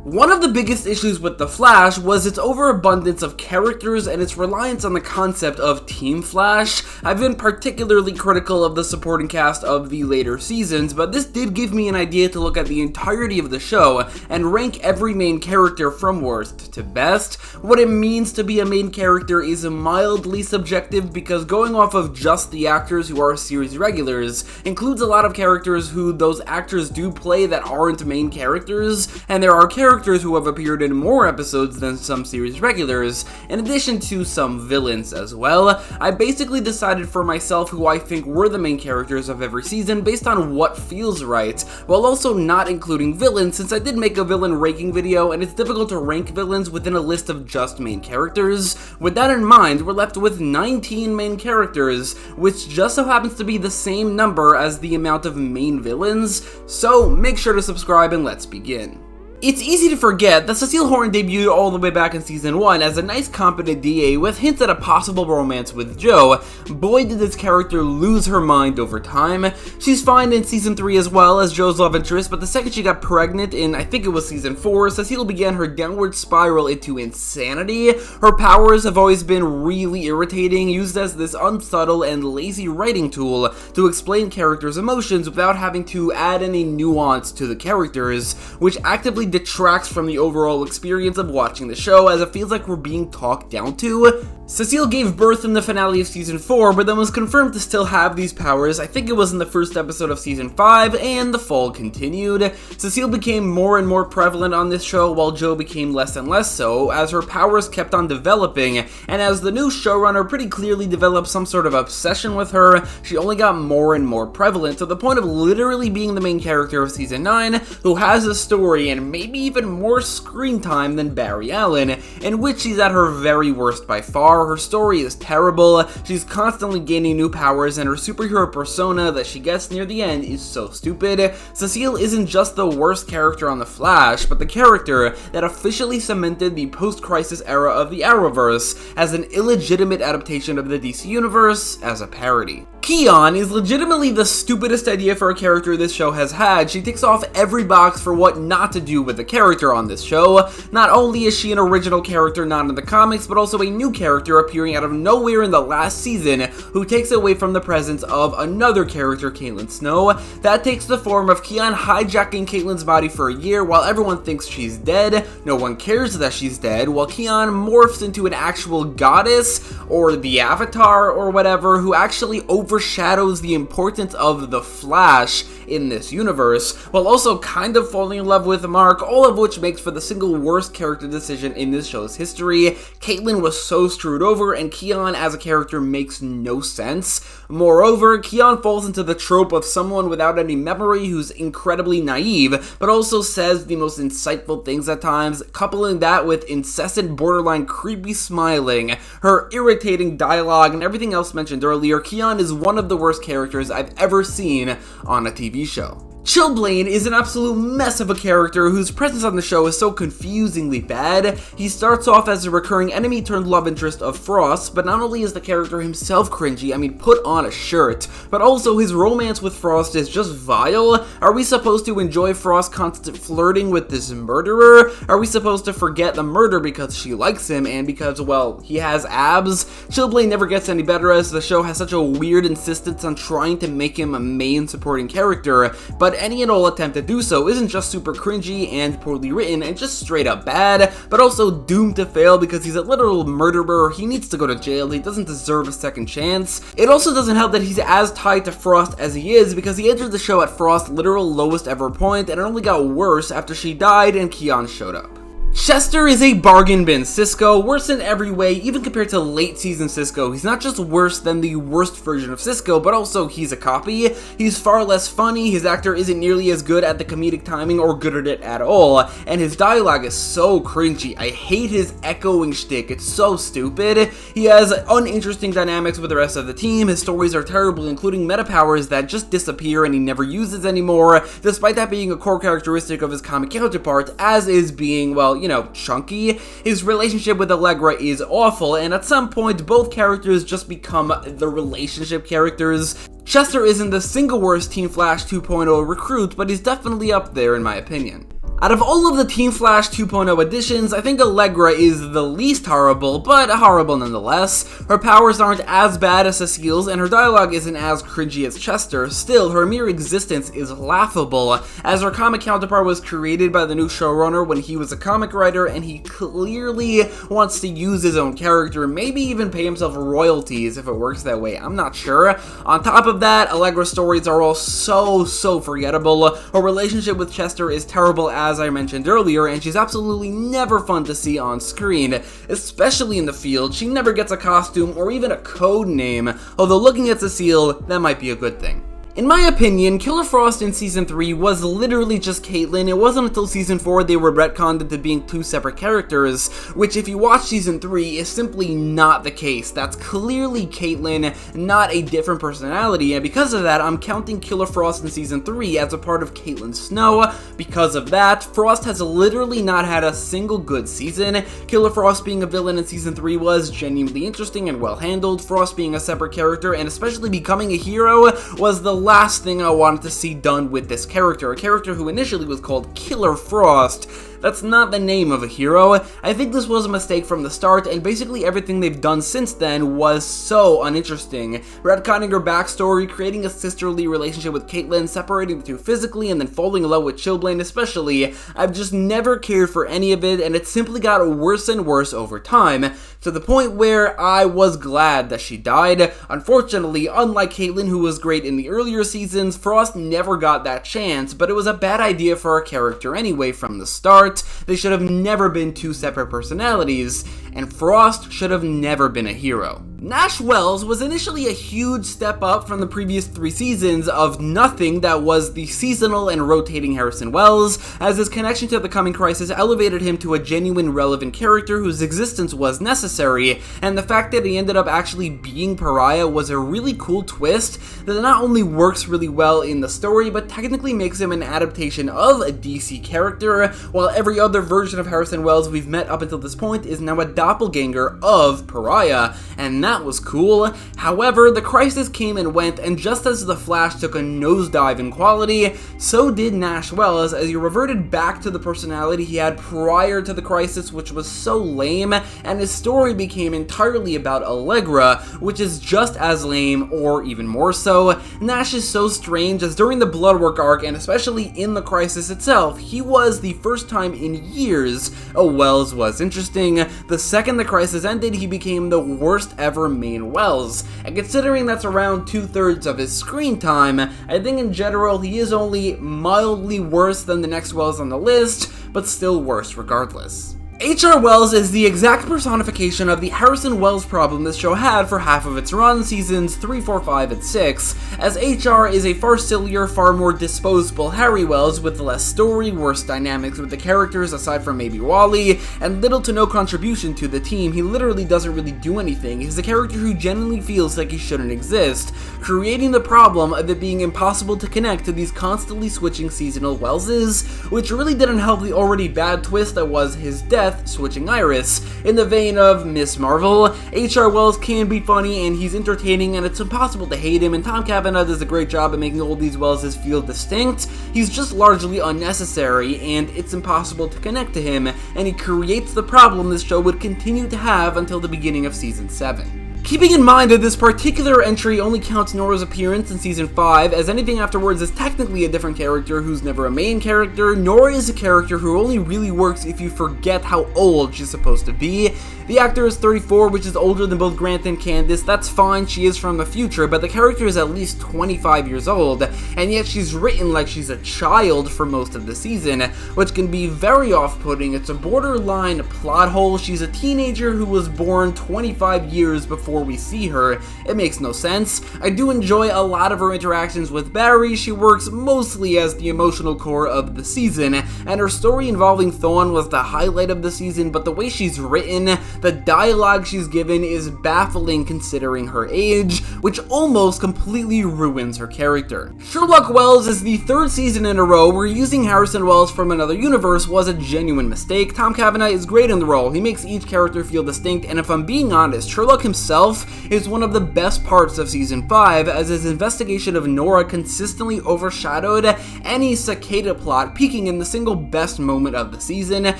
One of the biggest issues with The Flash was its overabundance of characters and its reliance on the concept of Team Flash. I've been particularly critical of the supporting cast of the later seasons, but this did give me an idea to look at the entirety of the show and rank every main character from worst to best. What it means to be a main character is mildly subjective because going off of just the actors who are series regulars includes a lot of characters who those actors do play that aren't main characters, and there are characters who have appeared in more episodes than some series regulars, in addition to some villains as well. I basically decided for myself who I think were the main characters of every season based on what feels right, while also not including villains, since I did make a villain ranking video and it's difficult to rank villains within a list of just main characters. With that in mind, we're left with 19 main characters, which just so happens to be the same number as the amount of main villains, so make sure to subscribe and let's begin. It's easy to forget that Cecile Horne debuted all the way back in Season 1 as a nice, competent DA with hints at a possible romance with Joe. Boy, did this character lose her mind over time. She's fine in Season 3 as well as Joe's love interest, but the second she got pregnant in, I think it was Season 4, Cecile began her downward spiral into insanity. Her powers have always been really irritating, used as this unsubtle and lazy writing tool to explain characters' emotions without having to add any nuance to the characters, which actively detracts from the overall experience of watching the show, as it feels like we're being talked down to. Cecile gave birth in the finale of Season 4, but then was confirmed to still have these powers. I think it was in the first episode of Season 5, and the fall continued. Cecile became more and more prevalent on this show, while Joe became less and less so, as her powers kept on developing, and as the new showrunner pretty clearly developed some sort of obsession with her, she only got more and more prevalent, to the point of literally being the main character of Season 9, who has a story and maybe even more screen time than Barry Allen, in which she's at her very worst by far. Her story is terrible, she's constantly gaining new powers, and her superhero persona that she gets near the end is so stupid. Cecile isn't just the worst character on The Flash, but the character that officially cemented the post-crisis era of the Arrowverse as an illegitimate adaptation of the DC Universe as a parody. Keon is legitimately the stupidest idea for a character this show has had. She ticks off every box for what not to do with a character on this show. Not only is she an original character not in the comics, but also a new character appearing out of nowhere in the last season who takes away from the presence of another character, Caitlin Snow. That takes the form of Keon hijacking Caitlin's body for a year while everyone thinks she's dead. No one cares that she's dead, while Keon morphs into an actual goddess, or the Avatar, or whatever, who actually overshadows the importance of the Flash in this universe, while also kind of falling in love with Mark, all of which makes for the single worst character decision in this show's history. Caitlin was so screwed over, and Keon as a character makes no sense. Moreover, Keon falls into the trope of someone without any memory who's incredibly naive, but also says the most insightful things at times, coupling that with incessant borderline creepy smiling, her irritating dialogue, and everything else mentioned earlier. Keon is one of the worst characters I've ever seen on a TV show. Chillblaine is an absolute mess of a character whose presence on the show is so confusingly bad. He starts off as a recurring enemy turned love interest of Frost, but not only is the character himself cringy, I mean put on a shirt, but also his romance with Frost is just vile. Are we supposed to enjoy Frost's constant flirting with this murderer? Are we supposed to forget the murder because she likes him and because, well, he has abs? Chillblaine never gets any better as the show has such a weird insistence on trying to make him a main supporting character, but any and all attempt to do so isn't just super cringy and poorly written and just straight up bad, but also doomed to fail because he's a literal murderer. He needs to go to jail. He doesn't deserve a second chance. It also doesn't help that he's as tied to Frost as he is, because he entered the show at Frost's literal lowest ever point, and it only got worse after she died and Keon showed up. Chester is a bargain bin Cisco, worse in every way, even compared to late season Cisco. He's not just worse than the worst version of Cisco, but also he's a copy. He's far less funny, his actor isn't nearly as good at the comedic timing or good at it at all, and his dialogue is so cringy. I hate his echoing shtick, it's so stupid. He has uninteresting dynamics with the rest of the team, his stories are terrible, including meta powers that just disappear and he never uses anymore, despite that being a core characteristic of his comic counterpart, as is being, well, you know, chunky. His relationship with Allegra is awful, and at some point, both characters just become the relationship characters. Chester isn't the single worst Team Flash 2.0 recruit, but he's definitely up there in my opinion. Out of all of the Team Flash 2.0 additions, I think Allegra is the least horrible, but horrible nonetheless. Her powers aren't as bad as Cecile's, and her dialogue isn't as cringy as Chester. Still, her mere existence is laughable, as her comic counterpart was created by the new showrunner when he was a comic writer, and he clearly wants to use his own character, maybe even pay himself royalties if it works that way, I'm not sure. On top of that, Allegra's stories are all so forgettable. Her relationship with Chester is terrible, as I mentioned earlier, and she's absolutely never fun to see on screen, especially in the field. She never gets a costume or even a code name, although looking at Cecile, that might be a good thing. In my opinion, Killer Frost in Season 3 was literally just Caitlyn. It wasn't until Season 4 they were retconned into being two separate characters, which if you watch Season 3 is simply not the case. That's clearly Caitlyn, not a different personality, and because of that, I'm counting Killer Frost in Season 3 as a part of Caitlyn Snow. Because of that, Frost has literally not had a single good season. Killer Frost being a villain in Season 3 was genuinely interesting and well handled. Frost being a separate character, and especially becoming a hero, was the last thing I wanted to see done with this character, a character who initially was called Killer Frost. That's not the name of a hero. I think this was a mistake from the start, and basically everything they've done since then was so uninteresting. Retconning her backstory, creating a sisterly relationship with Caitlyn, separating the two physically, and then falling in love with Chillblaine especially. I've just never cared for any of it, and it simply got worse and worse over time, to the point where I was glad that she died. Unfortunately, unlike Caitlyn, who was great in the earlier seasons, Frost never got that chance, but it was a bad idea for a character anyway from the start. They should have never been two separate personalities, and Frost should have never been a hero. Nash Wells was initially a huge step up from the previous 3 seasons of nothing that was the seasonal and rotating Harrison Wells, as his connection to the coming crisis elevated him to a genuine relevant character whose existence was necessary, and the fact that he ended up actually being Pariah was a really cool twist that not only works really well in the story, but technically makes him an adaptation of a DC character, while every other version of Harrison Wells we've met up until this point is now a doppelganger of Pariah, and that was cool. However, the crisis came and went, and just as the Flash took a nosedive in quality, so did Nash Wells, as he reverted back to the personality he had prior to the crisis, which was so lame, and his story became entirely about Allegra, which is just as lame, or even more so. Nash is so strange, as during the Bloodwork arc, and especially in the crisis itself, he was the first time in years Wells was interesting. The second the crisis ended, he became the worst ever main Wells, and considering that's around 2/3 of his screen time, I think in general he is only mildly worse than the next Wells on the list, but still worse regardless. H.R. Wells is the exact personification of the Harrison Wells problem this show had for half of its run, seasons 3, 4, 5, and 6, as H.R. is a far sillier, far more disposable Harry Wells with less story, worse dynamics with the characters aside from maybe Wally, and little to no contribution to the team. He literally doesn't really do anything. He's a character who genuinely feels like he shouldn't exist, creating the problem of it being impossible to connect to these constantly switching seasonal Wellses, which really didn't help the already bad twist that was his death switching Iris. In the vein of Miss Marvel, H.R. Wells can be funny and he's entertaining, and it's impossible to hate him, and Tom Cavanagh does a great job at making all these Wellses feel distinct. He's just largely unnecessary, and it's impossible to connect to him, and he creates the problem this show would continue to have until the beginning of Season 7. Keeping in mind that this particular entry only counts Nora's appearance in Season 5, as anything afterwards is technically a different character who's never a main character, Nora is a character who only really works if you forget how old she's supposed to be. The actor is 34, which is older than both Grant and Candace. That's fine, she is from the future, but the character is at least 25 years old, and yet she's written like she's a child for most of the season, which can be very off-putting. It's a borderline plot hole. She's a teenager who was born 25 years before we see her. It makes no sense. I do enjoy a lot of her interactions with Barry. She works mostly as the emotional core of the season, and her story involving Thawne was the highlight of the season, but the way she's written, the dialogue she's given is baffling considering her age, which almost completely ruins her character. Sherlock Wells is the 3rd season in a row where using Harrison Wells from another universe was a genuine mistake. Tom Cavanagh is great in the role. He makes each character feel distinct, and if I'm being honest, Sherlock himself itself is one of the best parts of Season 5, as his investigation of Nora consistently overshadowed any cicada plot, peaking in the single best moment of the season.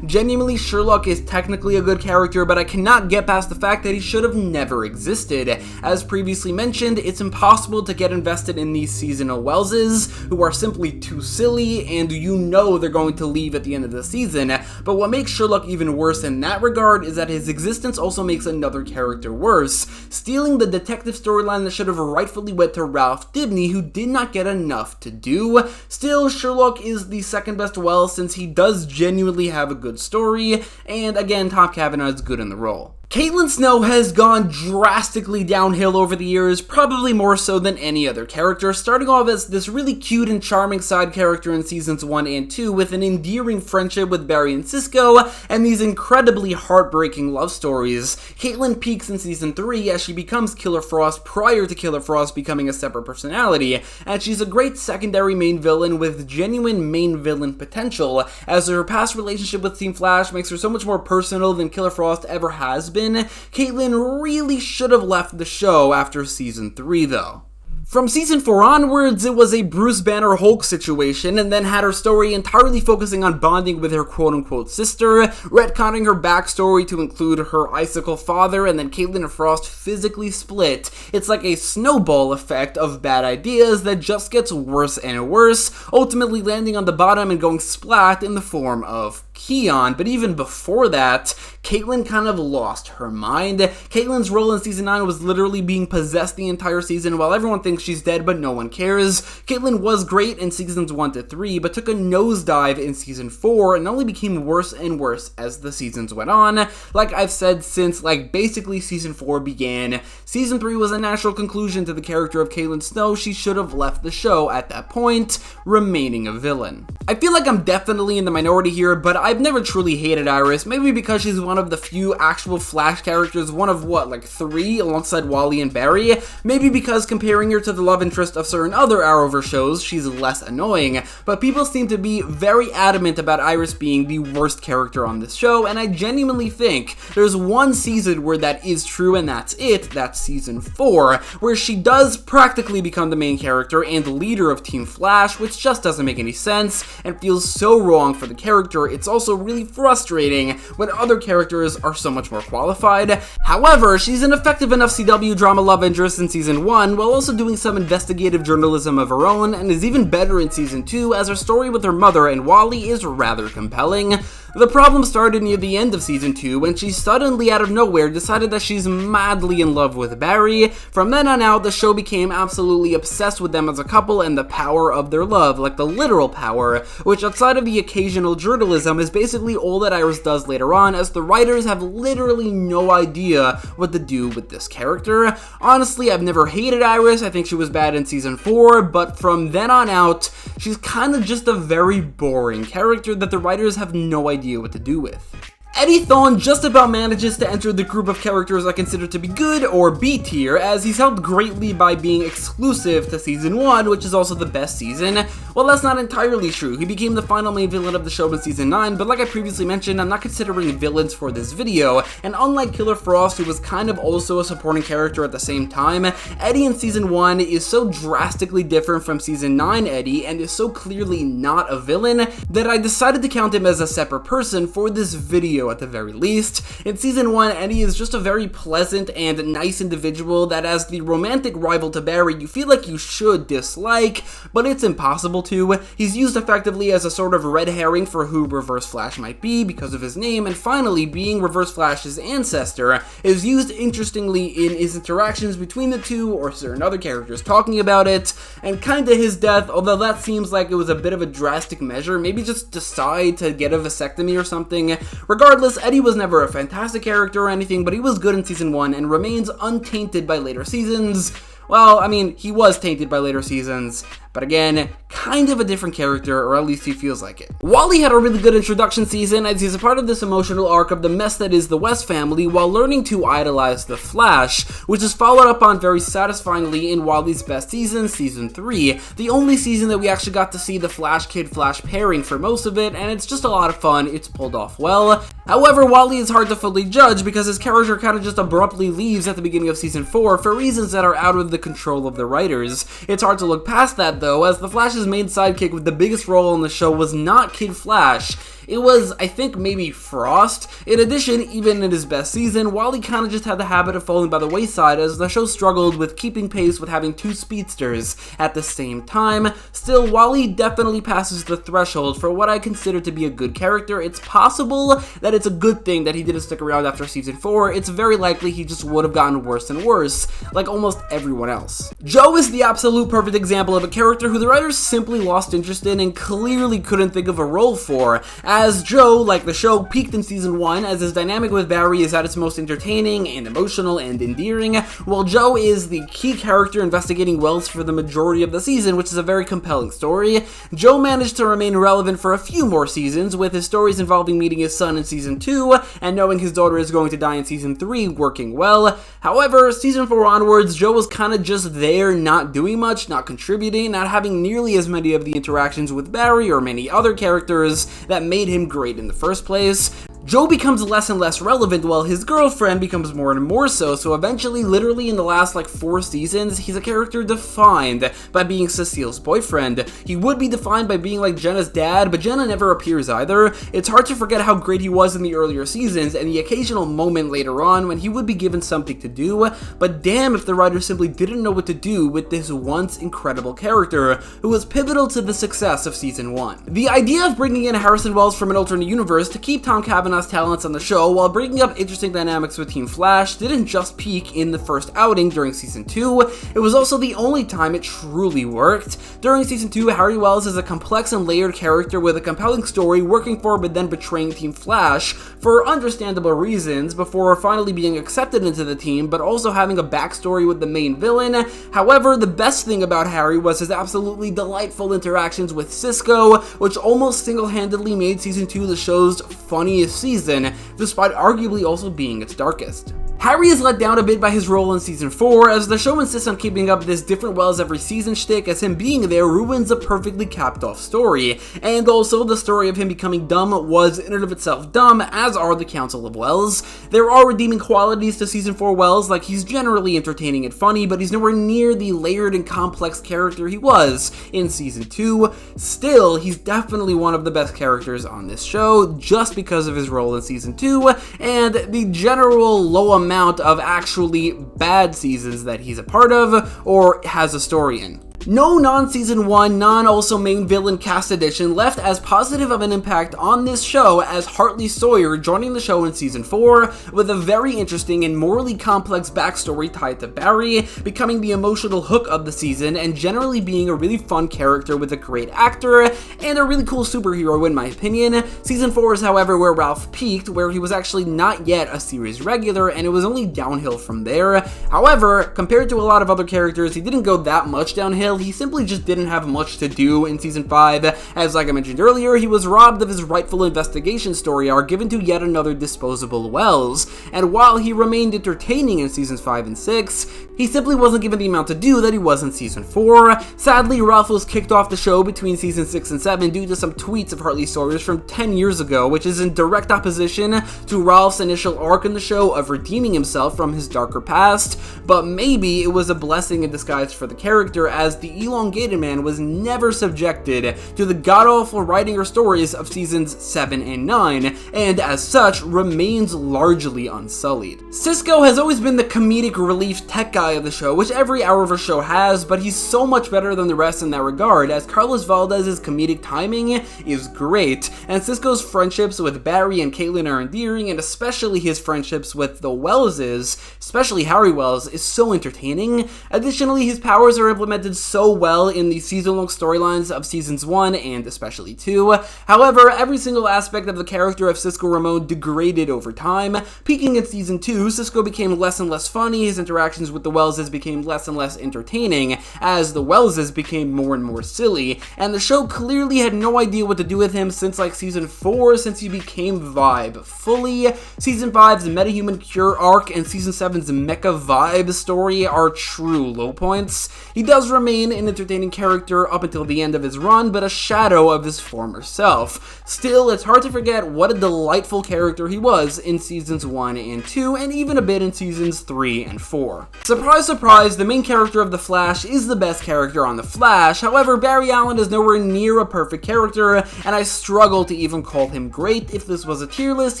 Genuinely, Sherlock is technically a good character, but I cannot get past the fact that he should have never existed. As previously mentioned, it's impossible to get invested in these seasonal Welleses, who are simply too silly, and you know they're going to leave at the end of the season. But what makes Sherlock even worse in that regard is that his existence also makes another character worse, stealing the detective storyline that should have rightfully went to Ralph Dibny, who did not get enough to do. Still, Sherlock is the second best Wells, since he does genuinely have a good story, and again, Tom Cavanaugh is good in the role. Caitlin Snow has gone drastically downhill over the years, probably more so than any other character, starting off as this really cute and charming side character in seasons 1 and 2 with an endearing friendship with Barry and Cisco, and these incredibly heartbreaking love stories. Caitlin peaks in season 3 as she becomes Killer Frost prior to Killer Frost becoming a separate personality, and she's a great secondary main villain with genuine main villain potential, as her past relationship with Team Flash makes her so much more personal than Killer Frost ever has been. Caitlin really should have left the show after season 3 though. From season 4 onwards, it was a Bruce Banner Hulk situation, and then had her story entirely focusing on bonding with her quote-unquote sister, retconning her backstory to include her icicle father, and then Caitlin and Frost physically split. It's like a snowball effect of bad ideas that just gets worse and worse, ultimately landing on the bottom and going splat in the form of Keon. But even before that, Caitlin kind of lost her mind. Caitlin's role in season 9 was literally being possessed the entire season, while everyone thinks she's dead but no one cares. Caitlin was great in seasons 1 to 3, but took a nosedive in season 4 and only became worse and worse as the seasons went on. Like I've said since basically season 4 began, season 3 was a natural conclusion to the character of Caitlin Snow. She should have left the show at that point, remaining a villain. I feel like I'm definitely in the minority here, but I've never truly hated Iris, maybe because she's one of the few actual Flash characters, one of 3 alongside Wally and Barry, maybe because comparing her to the love interest of certain other Arrowverse shows, she's less annoying, but people seem to be very adamant about Iris being the worst character on this show, and I genuinely think there's one season where that is true, and that's it. That's season 4, where she does practically become the main character and leader of Team Flash, which just doesn't make any sense and feels so wrong for the character. It's also really frustrating when other characters are so much more qualified. However, she's an effective enough CW drama love interest in season 1, while also doing some investigative journalism of her own, and is even better in season 2 as her story with her mother and Wally is rather compelling. The problem started near the end of season 2 when she suddenly out of nowhere decided that she's madly in love with Barry. From then on out, the show became absolutely obsessed with them as a couple and the power of their love, like the literal power, which outside of the occasional journalism is basically all that Iris does later on, as the writers have literally no idea what to do with this character. Honestly, I've never hated Iris. I think she was bad in season 4, but from then on out, she's kind of just a very boring character that the writers have no idea what to do with. Eddie Thawne just about manages to enter the group of characters I consider to be good or B tier, as he's helped greatly by being exclusive to season 1, which is also the best season. Well, that's not entirely true. He became the final main villain of the show in season 9, but like I previously mentioned, I'm not considering villains for this video, and unlike Killer Frost, who was kind of also a supporting character at the same time, Eddie in season 1 is so drastically different from season 9 Eddie, and is so clearly not a villain, that I decided to count him as a separate person for this video at the very least. In season 1, Eddie is just a very pleasant and nice individual that as the romantic rival to Barry, you feel like you should dislike, but it's impossible to. He's used effectively as a sort of red herring for who Reverse Flash might be because of his name, and finally, being Reverse Flash's ancestor is used interestingly in his interactions between the two or certain other characters talking about it, and kinda his death, although that seems like it was a bit of a drastic measure. Maybe just decide to get a vasectomy or something. Regardless, Eddie was never a fantastic character or anything, but he was good in season 1 and remains untainted by later seasons. Well, I mean, he was tainted by later seasons, but again, kind of a different character, or at least he feels like it. Wally had a really good introduction season as he's a part of this emotional arc of the mess that is the West family while learning to idolize the Flash, which is followed up on very satisfyingly in Wally's best season, Season 3, the only season that we actually got to see the Flash Kid Flash pairing for most of it, and it's just a lot of fun, it's pulled off well. However, Wally is hard to fully judge because his character kind of just abruptly leaves at the beginning of Season 4 for reasons that are out of the control of the writers. It's hard to look past that though, as the Flash's main sidekick with the biggest role in the show was not Kid Flash. It was, I think, maybe Frost. In addition, even in his best season, Wally kind of just had the habit of falling by the wayside as the show struggled with keeping pace with having two speedsters at the same time. Still, Wally definitely passes the threshold for what I consider to be a good character. It's possible that it's a good thing that he didn't stick around after Season 4. It's very likely he just would have gotten worse and worse, like almost everyone else. Joe is the absolute perfect example of a character who the writers simply lost interest in and clearly couldn't think of a role for, as Joe, like the show, peaked in Season 1 as his dynamic with Barry is at its most entertaining and emotional and endearing, while Joe is the key character investigating Wells for the majority of the season, which is a very compelling story. Joe managed to remain relevant for a few more seasons, with his stories involving meeting his son in Season 2 and knowing his daughter is going to die in Season 3 working well. However, Season 4 onwards, Joe was kind of just there, not doing much, not contributing, not having nearly as many of the interactions with Barry or many other characters that made him great in the first place. Joe becomes less and less relevant while his girlfriend becomes more and more so eventually, literally in the last 4 seasons, he's a character defined by being Cecile's boyfriend. He would be defined by being like Jenna's dad, but Jenna never appears either. It's hard to forget how great he was in the earlier seasons and the occasional moment later on when he would be given something to do, but damn if the writers simply didn't know what to do with this once incredible character who was pivotal to the success of Season 1. The idea of bringing in Harrison Wells from an alternate universe to keep Tom Cavanaugh's talents on the show while bringing up interesting dynamics with Team Flash didn't just peak in the first outing during Season 2, it was also the only time it truly worked. During Season 2, Harry Wells is a complex and layered character with a compelling story working for but then betraying Team Flash for understandable reasons before finally being accepted into the team, but also having a backstory with the main villain. However, the best thing about Harry was his absolutely delightful interactions with Cisco, which almost single-handedly made Season 2 the show's funniest season, despite arguably also being its darkest. Harry is let down a bit by his role in Season 4, as the show insists on keeping up this different Wells every season shtick, as him being there ruins a perfectly capped off story, and also the story of him becoming dumb was in and of itself dumb, as are the Council of Wells. There are redeeming qualities to Season 4 Wells, like he's generally entertaining and funny, but he's nowhere near the layered and complex character he was in Season 2. Still, he's definitely one of the best characters on this show, just because of his role in Season 2, and the general low amount of actually bad seasons that he's a part of or has a story in. No non-Season 1, non-also main villain cast addition left as positive of an impact on this show as Hartley Sawyer joining the show in Season 4 with a very interesting and morally complex backstory tied to Barry, becoming the emotional hook of the season and generally being a really fun character with a great actor and a really cool superhero in my opinion. Season 4 is however where Ralph peaked, where he was actually not yet a series regular and it was only downhill from there. However, compared to a lot of other characters, he didn't go that much downhill. He simply just didn't have much to do in Season 5, as like I mentioned earlier, he was robbed of his rightful investigation story arc given to yet another disposable Wells, and while he remained entertaining in Seasons 5 and 6, he simply wasn't given the amount to do that he was in Season 4. Sadly, Ralph was kicked off the show between Season 6 and 7 due to some tweets of Hartley Sawyer's from 10 years ago, which is in direct opposition to Ralph's initial arc in the show of redeeming himself from his darker past, but maybe it was a blessing in disguise for the character, as the elongated man was never subjected to the god-awful writing or stories of Seasons 7 and 9, and as such, remains largely unsullied. Cisco has always been the comedic relief tech guy of the show, which every Arrowverse show has, but he's so much better than the rest in that regard, as Carlos Valdez's comedic timing is great, and Cisco's friendships with Barry and Caitlin are endearing, and especially his friendships with the Wellses, especially Harry Wells, is so entertaining. Additionally, his powers are implemented so well in the season-long storylines of Seasons 1 and especially 2. However, every single aspect of the character of Cisco Ramon degraded over time. Peaking in Season 2, Cisco became less and less funny, his interactions with the the Welleses became less and less entertaining as the Welleses became more and more silly, and the show clearly had no idea what to do with him since like season 4, since he became Vibe fully. Season 5's Metahuman Cure arc and season 7's Mecha Vibe story are true low points. He does remain an entertaining character up until the end of his run, but a shadow of his former self. Still, it's hard to forget what a delightful character he was in seasons 1 and 2, and even a bit in seasons 3 and 4. Surprise, surprise, the main character of The Flash is the best character on The Flash. However, Barry Allen is nowhere near a perfect character, and I struggle to even call him great. If this was a tier list,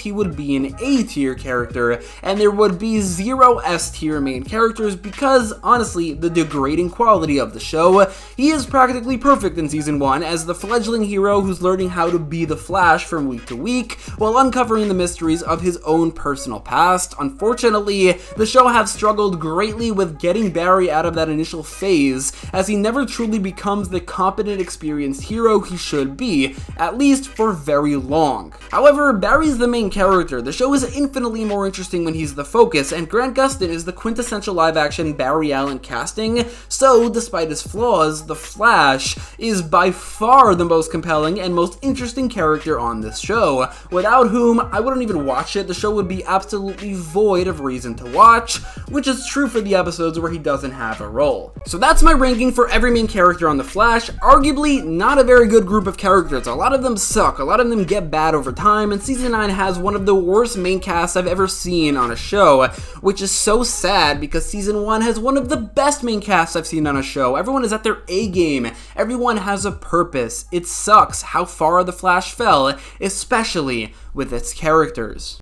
he would be an A-tier character, and there would be 0 S-tier main characters because, honestly, the degrading quality of the show. He is practically perfect in season 1 as the fledgling hero who's learning how to be the Flash from week to week while uncovering the mysteries of his own personal past. Unfortunately, the show has struggled greatly with getting Barry out of that initial phase, as he never truly becomes the competent, experienced hero he should be, at least for very long. However, Barry's the main character. The show is infinitely more interesting when he's the focus, and Grant Gustin is the quintessential live-action Barry Allen casting, so despite his flaws, The Flash is by far the most compelling and most interesting character on this show, without whom I wouldn't even watch it. The show would be absolutely void of reason to watch, which is true for the episodes where he doesn't have a role. So that's my ranking for every main character on The Flash. Arguably not a very good group of characters. A lot of them suck, a lot of them get bad over time, and season 9 has one of the worst main casts I've ever seen on a show, which is so sad because season 1 has one of the best main casts I've seen on a show. Everyone is at their A game. Everyone has a purpose. It sucks how far The Flash fell, especially with its characters.